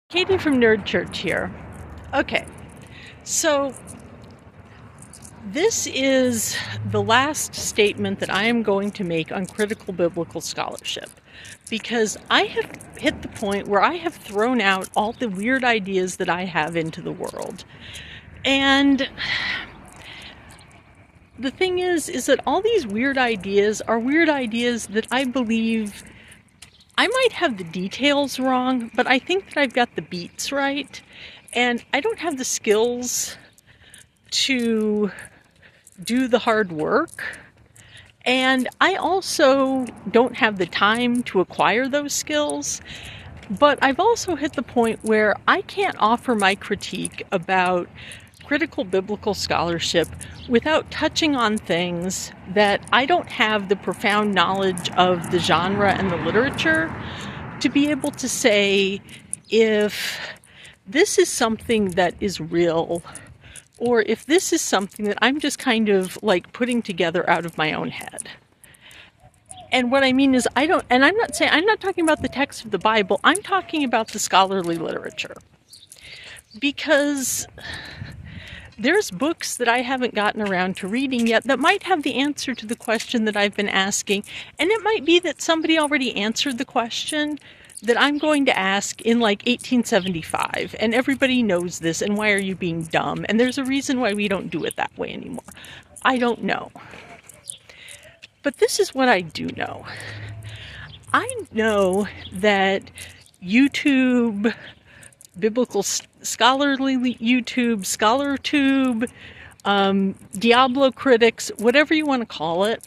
Katie from Nerd Church here. Okay, so this is the last statement that I am going to make on critical biblical scholarship, because I have hit the point where I have thrown out all the weird ideas that I have into the world. And the thing is that all these weird ideas are weird ideas that I believe I might have the details wrong, but I think that I've got the beats right. And I don't have the skills to do the hard work. And I also don't have the time to acquire those skills. But I've also hit the point where I can't offer my critique about critical biblical scholarship without touching on things that I don't have the profound knowledge of the genre and the literature to be able to say if this is something that is real or if this is something that I'm just kind of like putting together out of my own head. And what I mean is I'm not talking about the text of the Bible, I'm talking about the scholarly literature. Because there's books that I haven't gotten around to reading yet that might have the answer to the question that I've been asking. And it might be that somebody already answered the question that I'm going to ask in like 1875. And everybody knows this. And why are you being dumb? And there's a reason why we don't do it that way anymore. I don't know. But this is what I do know. I know that YouTube, biblical scholarly YouTube, ScholarTube, Diablo critics, whatever you want to call it.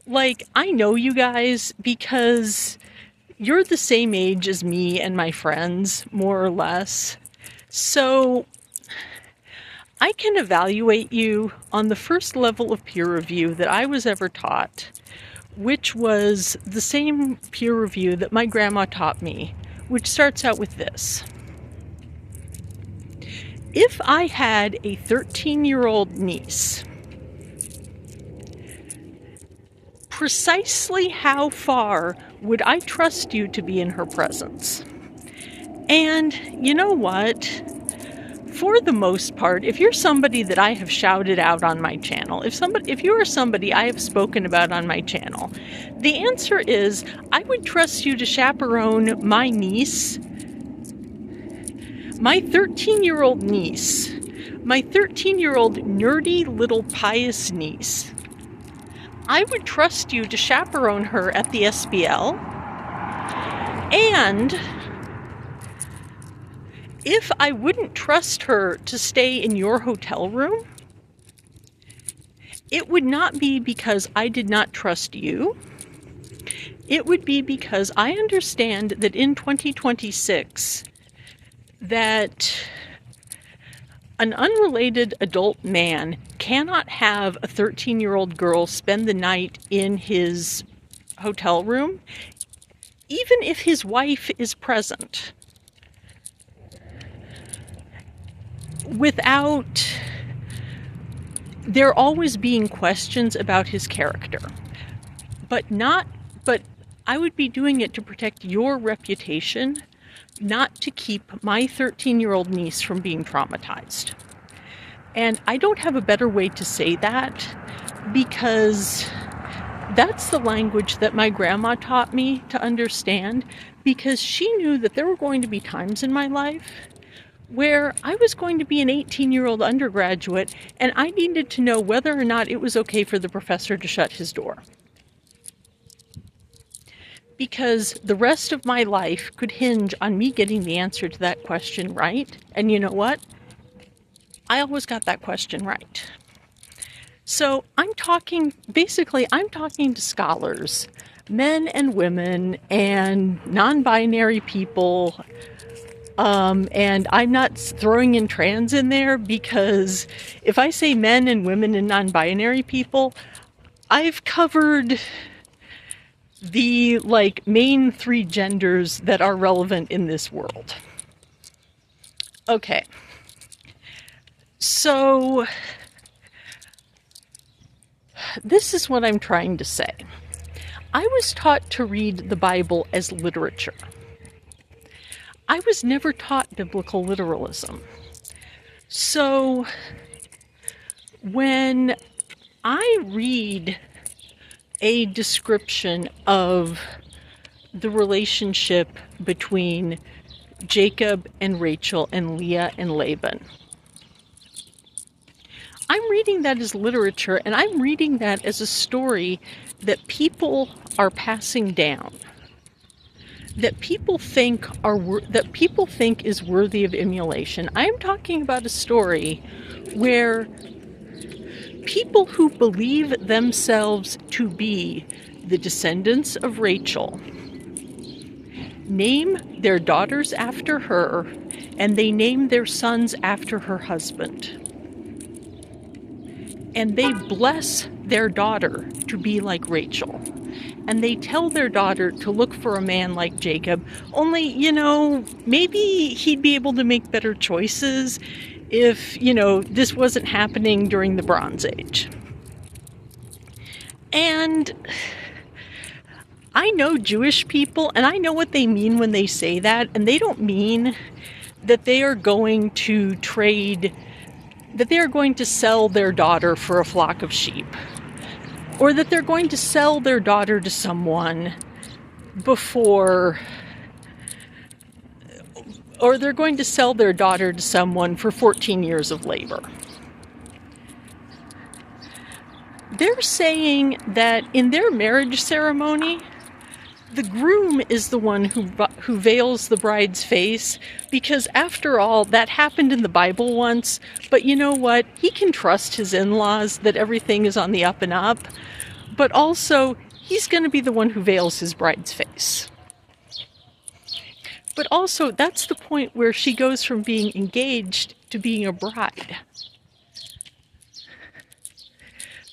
Like, I know you guys because you're the same age as me and my friends, more or less. So I can evaluate you on the first level of peer review that I was ever taught, which was the same peer review that my grandma taught me, which starts out with this. If I had a 13-year-old niece, precisely how far would I trust you to be in her presence? And you know what? For the most part, if you're somebody that I have shouted out on my channel, if you are somebody I have spoken about on my channel, the answer is I would trust you to chaperone my niece, my 13-year-old niece, my 13-year-old nerdy little pious niece. I would trust you to chaperone her at the SBL. And if I wouldn't trust her to stay in your hotel room, it would not be because I did not trust you. It would be because I understand that in 2026, that an unrelated adult man cannot have a 13-year-old girl spend the night in his hotel room, even if his wife is present, without there always being questions about his character. But I would be doing it to protect your reputation, not to keep my 13-year-old niece from being traumatized. And I don't have a better way to say that, because that's the language that my grandma taught me to understand, because she knew that there were going to be times in my life where I was going to be an 18-year-old undergraduate and I needed to know whether or not it was okay for the professor to shut his door. Because the rest of my life could hinge on me getting the answer to that question right. And you know what? I always got that question right. So I'm talking to scholars, men and women and non-binary people. And I'm not throwing in trans in there, because if I say men and women and non-binary people, I've covered the main three genders that are relevant in this world. Okay. So this is what I'm trying to say. I was taught to read the Bible as literature. I was never taught biblical literalism. So when I read a description of the relationship between Jacob and Rachel and Leah and Laban, I'm reading that as literature, and I'm reading that as a story that people are passing down, that people think is worthy of emulation. I'm talking about a story where people who believe themselves to be the descendants of Rachel name their daughters after her, and they name their sons after her husband. And they bless their daughter to be like Rachel. And they tell their daughter to look for a man like Jacob, only, maybe he'd be able to make better choices if, this wasn't happening during the Bronze Age. And I know Jewish people, and I know what they mean when they say that, and they don't mean that they are going to sell their daughter for a flock of sheep, or that they're going to sell their daughter to someone or they're going to sell their daughter to someone for 14 years of labor. They're saying that in their marriage ceremony, the groom is the one who veils the bride's face, because after all, that happened in the Bible once, but you know what? He can trust his in-laws that everything is on the up and up, but also, he's going to be the one who veils his bride's face. But also, that's the point where she goes from being engaged to being a bride.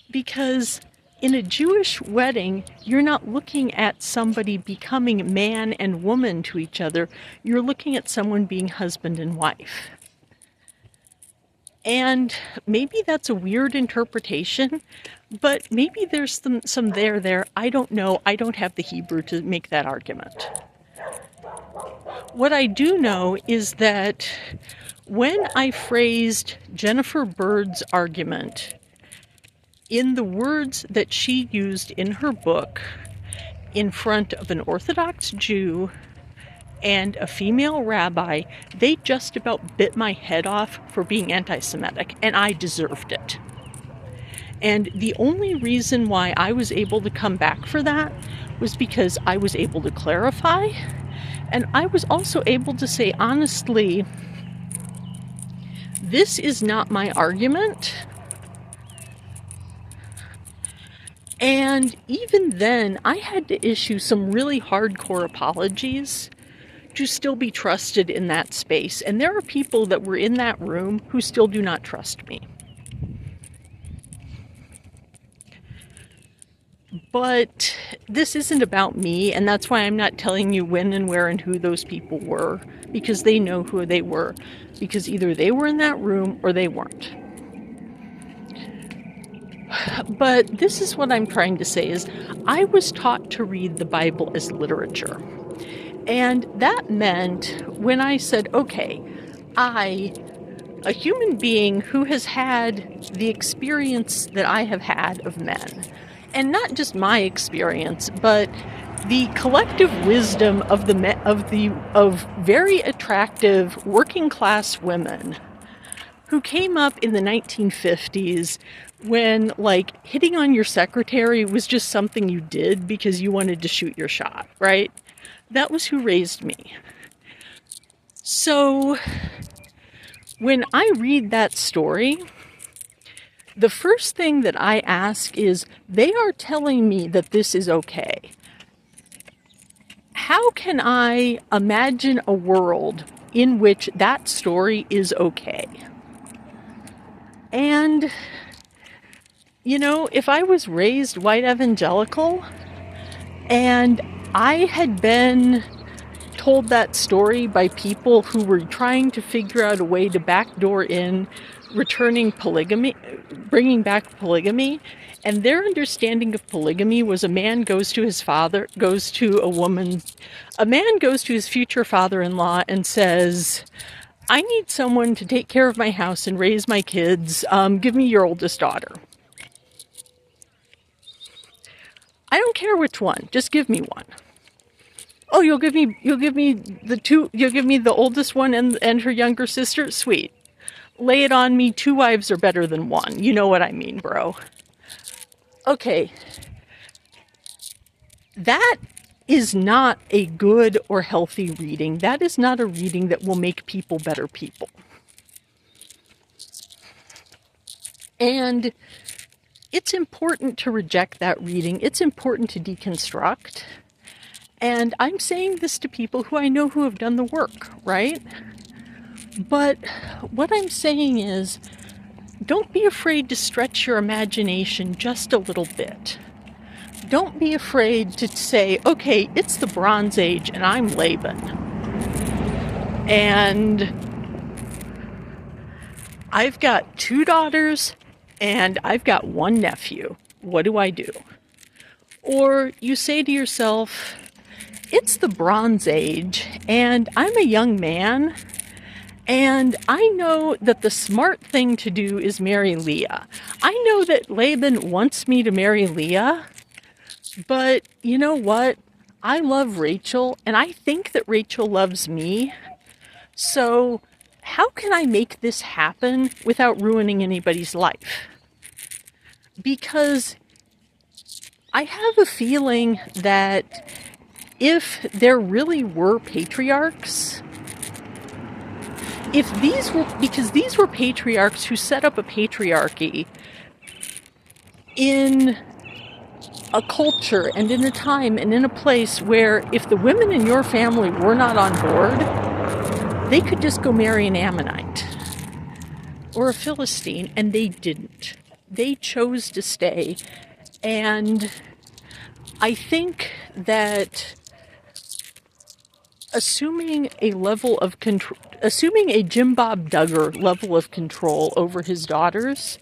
Because in a Jewish wedding, you're not looking at somebody becoming man and woman to each other. You're looking at someone being husband and wife. And maybe that's a weird interpretation, but maybe there's some there. I don't know. I don't have the Hebrew to make that argument. What I do know is that when I phrased Jennifer Bird's argument in the words that she used in her book in front of an Orthodox Jew and a female rabbi, they just about bit my head off for being anti-Semitic, and I deserved it. And the only reason why I was able to come back for that was because I was able to clarify, and I was also able to say honestly, this is not my argument. And even then, I had to issue some really hardcore apologies to still be trusted in that space. And there are people that were in that room who still do not trust me. But this isn't about me, and that's why I'm not telling you when and where and who those people were, because they know who they were, because either they were in that room or they weren't. But this is what I'm trying to say is I was taught to read the Bible as literature. And that meant when I said, okay, a human being who has had the experience that I have had of men, and not just my experience, but the collective wisdom of very attractive working class women who came up in the 1950s when, hitting on your secretary was just something you did because you wanted to shoot your shot, right? That was who raised me. So when I read that story, the first thing that I ask is, they are telling me that this is okay. How can I imagine a world in which that story is okay? And, if I was raised white evangelical and I had been told that story by people who were trying to figure out a way to backdoor in bringing back polygamy, And their understanding of polygamy was a man goes to his future father-in-law and says, I need someone to take care of my house and raise my kids. Give me your oldest daughter. I don't care which one. Just give me one. Oh, you'll give me the oldest one and her younger sister? Sweet. Lay it on me. 2 wives are better than one. You know what I mean, bro. Okay. That is not a good or healthy reading. That is not a reading that will make people better people. And it's important to reject that reading. It's important to deconstruct. And I'm saying this to people who I know who have done the work, right? But what I'm saying is, don't be afraid to stretch your imagination just a little bit. Don't be afraid to say, okay, it's the Bronze Age and I'm Laban. And I've got 2 daughters and I've got 1 nephew. What do I do? Or you say to yourself, it's the Bronze Age and I'm a young man and I know that the smart thing to do is marry Leah. I know that Laban wants me to marry Leah, but you know what? I love Rachel and I think that Rachel loves me. So how can I make this happen without ruining anybody's life? Because I have a feeling that if there really were patriarchs, because these were patriarchs who set up a patriarchy in a culture and in a time and in a place where if the women in your family were not on board, they could just go marry an Ammonite or a Philistine, and they didn't. They chose to stay. And I think that assuming a Jim Bob Duggar level of control over his daughters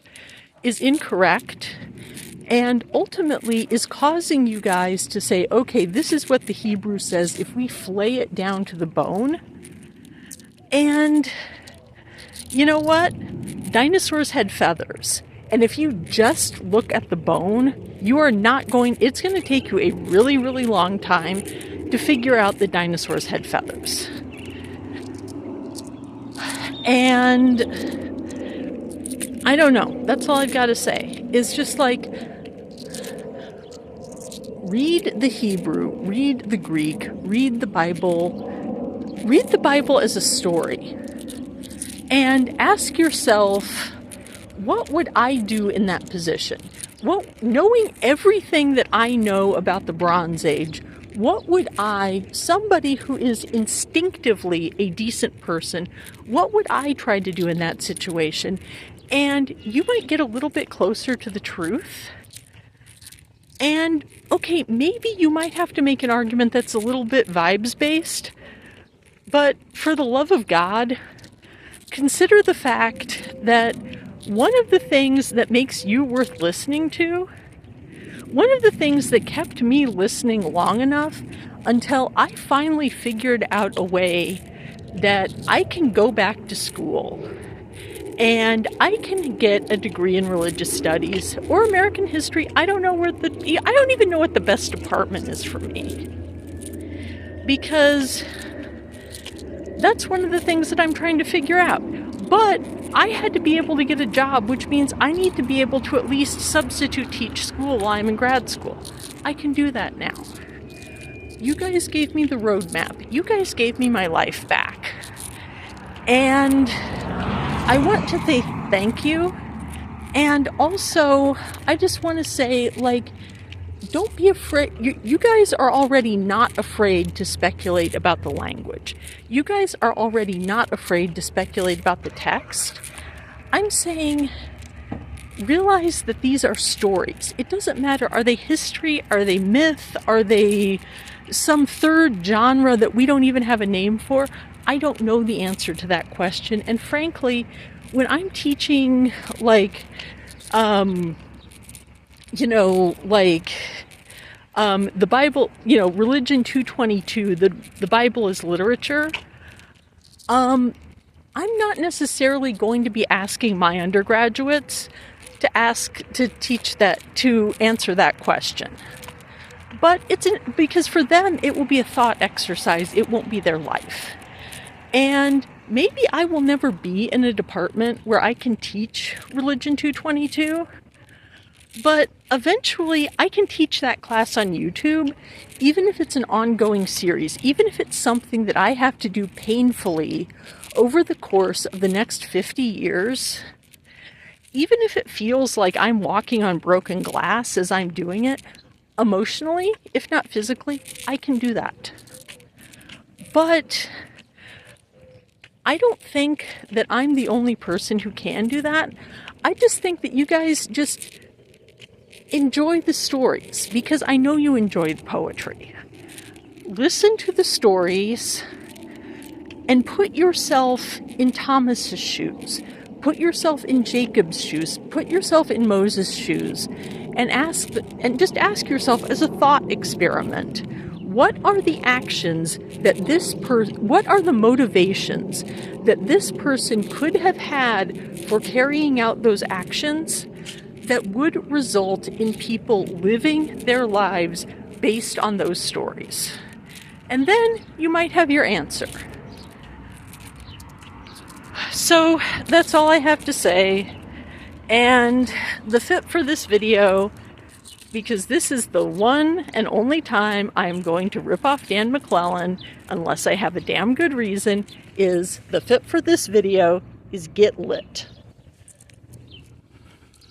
is incorrect, and ultimately is causing you guys to say, okay, this is what the Hebrew says if we flay it down to the bone. And you know what? Dinosaurs had feathers. And if you just look at the bone, it's going to take you a really, really long time to figure out that dinosaurs had feathers. And I don't know. That's all I've got to say. It's just like, read the Hebrew, read the Greek, read the Bible as a story. And ask yourself, what would I do in that position? Knowing everything that I know about the Bronze Age, what would somebody who is instinctively a decent person, what would I try to do in that situation? And you might get a little bit closer to the truth. And, okay, maybe you might have to make an argument that's a little bit vibes-based, but for the love of God, consider the fact that one of the things that makes you worth listening to, one of the things that kept me listening long enough until I finally figured out a way that I can go back to school and I can get a degree in religious studies or American history. I don't even know what the best department is for me. Because that's one of the things that I'm trying to figure out. But I had to be able to get a job, which means I need to be able to at least substitute teach school while I'm in grad school. I can do that now. You guys gave me the roadmap. You guys gave me my life back. And I want to say thank you. And also, I just want to say, don't be afraid. You guys are already not afraid to speculate about the language. You guys are already not afraid to speculate about the text. I'm saying, realize that these are stories. It doesn't matter. Are they history? Are they myth? Are they some third genre that we don't even have a name for? I don't know the answer to that question. And frankly, when I'm teaching like the Bible, Religion 222, the Bible is literature. I'm not necessarily going to be asking my undergraduates to answer that question. But because for them, it will be a thought exercise. It won't be their life. And maybe I will never be in a department where I can teach Religion 222. But eventually, I can teach that class on YouTube, even if it's an ongoing series, even if it's something that I have to do painfully over the course of the next 50 years. Even if it feels like I'm walking on broken glass as I'm doing it, emotionally, if not physically, I can do that. But I don't think that I'm the only person who can do that. I just think that you guys just enjoy the stories, because I know you enjoy the poetry. Listen to the stories and put yourself in Thomas's shoes. Put yourself in Jacob's shoes. Put yourself in Moses' shoes, and just ask yourself as a thought experiment: what are the actions that what are the motivations that this person could have had for carrying out those actions that would result in people living their lives based on those stories? And then you might have your answer. So that's all I have to say. And the fit for this video, because this is the one and only time I'm going to rip off Dan McClellan, unless I have a damn good reason, is the fit for this video is get lit.